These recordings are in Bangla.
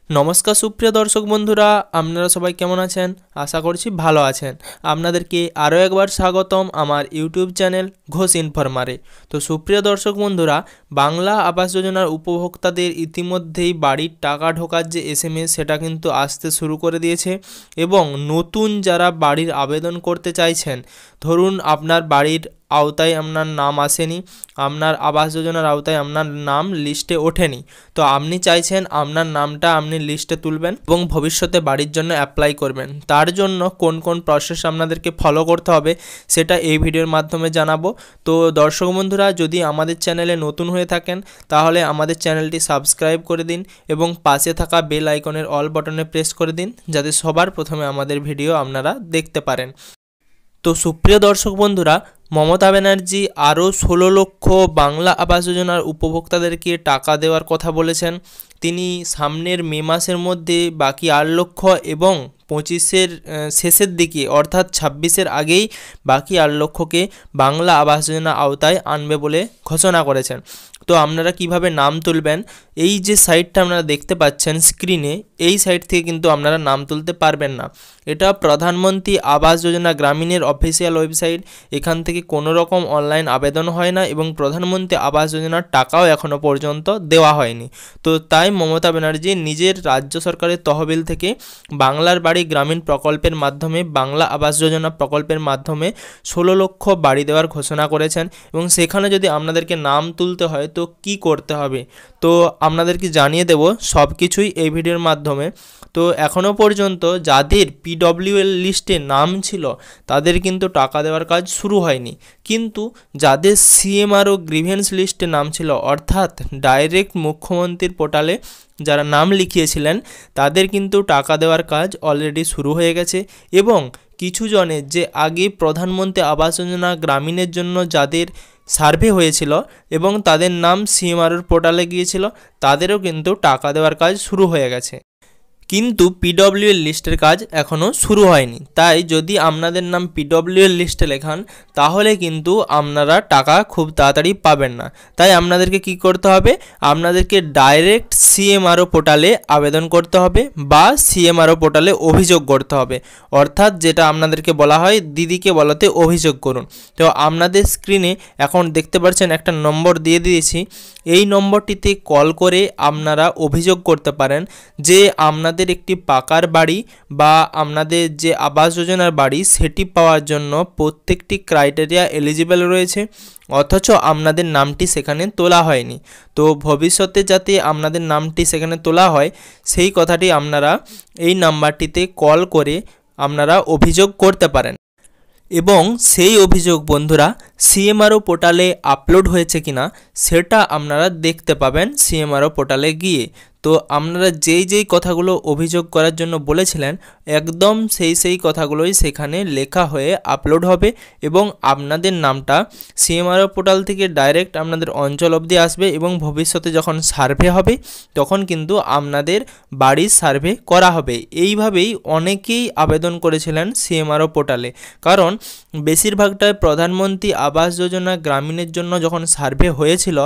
নমস্কার সুপ্রিয় দর্শক বন্ধুরা, আপনারা সবাই কেমন আছেন? আশা করছি ভালো আছেন। আপনাদেরকে আরও একবার স্বাগতম আমার ইউটিউব চ্যানেল ঘোষ ইনফরমারে। তো সুপ্রিয় দর্শক বন্ধুরা, বাংলা আবাস যোজনার উপভোক্তাদের ইতিমধ্যেই বাড়ির টাকা ঢোকার যে SMS সেটা কিন্তু আসতে শুরু করে দিয়েছে। এবং নতুন যারা বাড়ির আবেদন করতে চাইছেন, ধরুন আপনার বাড়ির আওতায় আপনার নাম আসেনি, আপনার আবাস যোজনার আওতায় আপনার নাম লিস্টে ওঠেনি, তো আপনি চাইছেন আপনার নামটা আপনি লিস্টে তুলবেন এবং ভবিষ্যতে বাড়ির জন্য অ্যাপ্লাই করবেন। তার জন্য কোন কোন প্রসেস আপনাদেরকে ফলো করতে হবে সেটা এই ভিডিওর মাধ্যমে জানাবো। তো দর্শক বন্ধুরা, যদি আমাদের চ্যানেলে নতুন হয়ে থাকেন তাহলে আমাদের চ্যানেলটি সাবস্ক্রাইব করে দিন এবং পাশে থাকা বেল আইকনের অল বাটনে প্রেস করে দিন, যাতে সবার প্রথমে আমাদের ভিডিও আপনারা দেখতে পারেন। তো সুপ্রিয় দর্শক বন্ধুরা, মমতা ব্যানার্জি আরও 16 লক্ষ বাংলা আবাস যোজনার উপভোক্তাদেরকে টাকা দেওয়ার কথা বলেছেন। তিনি সামনের মে মাসের মধ্যে বাকি 8 লক্ষ এবং 25-এর শেষের দিকে অর্থাৎ 26-এর আগেই বাকি 8 লক্ষকে বাংলা আবাস যোজনা আওতায় আনবে বলে ঘোষণা করেছেন। তো আপনারা কিভাবে নাম তুলবেন, এই যে সাইটটা আপনারা দেখতে পাচ্ছেন স্ক্রিনে, এই সাইট থেকে কিন্তু আপনারা নাম তুলতে পারবেন না। এটা প্রধানমন্ত্রী আবাস যোজনা গ্রামীণের অফিসিয়াল ওয়েবসাইট। এখান থেকে কোনো রকম অনলাইন আবেদন হয় না এবং প্রধানমন্ত্রী আবাস যোজনার টাকাও এখনও পর্যন্ত দেওয়া হয়নি। তো তাই মমতা ব্যানার্জি নিজের রাজ্য সরকারের তহবিল থেকে বাংলার বাড়ি গ্রামীণ প্রকল্পের মাধ্যমে, বাংলা আবাস যোজনা প্রকল্পের মাধ্যমে 16 লক্ষ বাড়ি দেওয়ার ঘোষণা করেছেন। এবং সেখানে যদি আপনাদেরকে নাম তুলতে হয় তো কি করতে হবে, তো আপনাদেরকে জানিয়ে দেব সব কিছুই এই ভিডিওর মাধ্যমে। তো এখনও পর্যন্ত যাদের PWL লিস্টে নাম ছিল তাদের কিন্তু টাকা দেওয়ার কাজ শুরু হয়নি, কিন্তু যাদের CMRO গ্রিভেন্স লিস্টে নাম ছিল অর্থাৎ ডাইরেক্ট মুখ্যমন্ত্রীর পোর্টালে যারা নাম লিখিয়েছিলেন তাদের কিন্তু টাকা দেওয়ার কাজ অলরেডি শুরু হয়ে গেছে। এবং কিছু জনের যে আগে প্রধানমন্ত্রী আবাস যোজনা গ্রামীণের জন্য যাদের সার্ভে হয়েছিল এবং তাদের নাম CMROর পোর্টালে গিয়েছিল, তাদেরও কিন্তু টাকা দেওয়ার কাজ শুরু হয়ে গেছে, কিন্তু PWL লিস্টের কাজ এখনও শুরু হয়নি। তাই যদি আপনাদের নাম PWL লিস্টে লেখান তাহলে কিন্তু আপনারা টাকা খুব তাড়াতাড়ি পাবেন না। তাই আপনাদেরকে কি করতে হবে, আপনাদেরকে ডাইরেক্ট CMRO পোর্টালে আবেদন করতে হবে বা CMRO পোর্টালে অভিযোগ করতে হবে, অর্থাৎ যেটা আপনাদেরকে বলা হয় দিদিকে বলাতে অভিযোগ করুন। তো আপনাদের স্ক্রিনে এখন দেখতে পাচ্ছেন একটা নম্বর দিয়ে দিয়েছি, এই নম্বরটিতে কল করে আপনারা অভিযোগ করতে পারেন যে আপনাদের একটি পাকার বাড়ি বা আপনাদের যে আবাস যোজনার বাড়ি সেটি পাওয়ার জন্য প্রত্যেকটি ক্রাইটেরিয়া এলিজিবল রয়েছে, অথচ আপনাদের নামটি সেখানে তোলা হয়নি। তো ভবিষ্যতে যাতে আপনাদের নামটি সেখানে তোলা হয় সেই কথাটি আপনারা এই নাম্বারটিতে কল করে আপনারা অভিযোগ করতে পারেন। এবং সেই অভিযোগ বন্ধুরা CMRO পোর্টালে আপলোড হয়েছে কিনা সেটা আপনারা দেখতে পাবেন CMRO পোর্টালে গিয়ে। তো আপনারা যেই কথাগুলো অভিযোগ করার জন্য বলেছিলেন একদম সেই কথাগুলোই সেখানে লেখা হয়ে আপলোড হবে এবং আপনাদের নামটা CMRO পোর্টাল থেকে ডাইরেক্ট আপনাদের অঞ্চল অবধি আসবে এবং ভবিষ্যতে যখন সার্ভে হবে তখন কিন্তু আপনাদের বাড়ির সার্ভে করা হবে। এইভাবেই অনেকেই আবেদন করেছিলেন CMRO পোর্টালে, কারণ বেশিরভাগটাই প্রধানমন্ত্রী আবাস যোজনা গ্রামীণের জন্য যখন সার্ভে হয়েছিল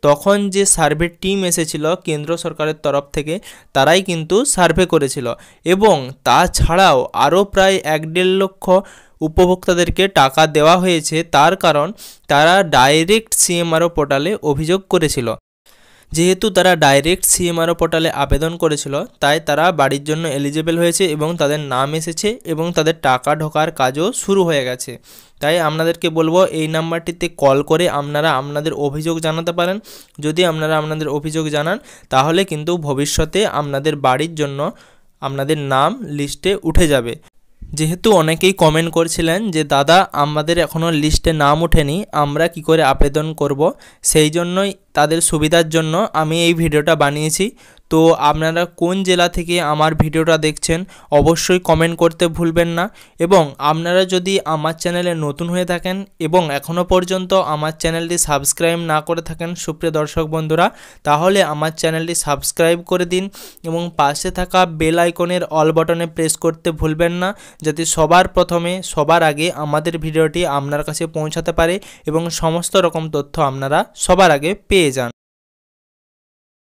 তখন যে সার্ভে টিম এসেছিল কেন্দ্র সরকারের তরফ থেকে তারাই কিন্তু সার্ভে করেছিল। এবং তাছাড়াও আরও প্রায় 1.5 লক্ষ উপভোক্তাদেরকে টাকা দেওয়া হয়েছে, তার কারণ তারা ডাইরেক্ট CMRO পোর্টালে অভিযোগ করেছিল। যেহেতু তারা ডাইরেক্ট CMRO পোর্টালে আবেদন করেছিল তাই তারা বাড়ির জন্য এলিজিবল হয়েছে এবং তাদের নাম এসেছে এবং তাদের টাকা ঢোকার কাজও শুরু হয়ে গেছে। তাই আপনাদেরকে বলবো এই নাম্বারটিতে কল করে আপনারা আপনাদের অভিযোগ জানাতে পারেন। যদি আপনারা আপনাদের অভিযোগ জানান তাহলে কিন্তু ভবিষ্যতে আপনাদের বাড়ির জন্য আপনাদের নাম লিস্টে উঠে যাবে। যেহেতু অনেকেই কমেন্ট করছিলেন যে দাদা আমাদের এখনও লিস্টে নাম ওঠেনি, আমরা কি করে আবেদন করব, সেই জন্যই তাদের সুবিধার জন্য আমি এই ভিডিওটা বানিয়েছি। তো আপনারা কোন জেলা থেকে আমার ভিডিওটা দেখছেন অবশ্যই কমেন্ট করতে ভুলবেন না। এবং আপনারা যদি আমার চ্যানেলে নতুন হয়ে থাকেন এবং এখনও পর্যন্ত আমার চ্যানেলটি সাবস্ক্রাইব না করে থাকেন সুপ্রিয় দর্শক বন্ধুরা, তাহলে আমার চ্যানেলটি সাবস্ক্রাইব করে দিন এবং পাশে থাকা বেল আইকনের অল বাটনে প্রেস করতে ভুলবেন না, যাতে সবার প্রথমে সবার আগে আমাদের ভিডিওটি আপনার কাছে পৌঁছাতে পারে এবং সমস্ত রকম তথ্য আপনারা সবার আগে পেয়ে যান।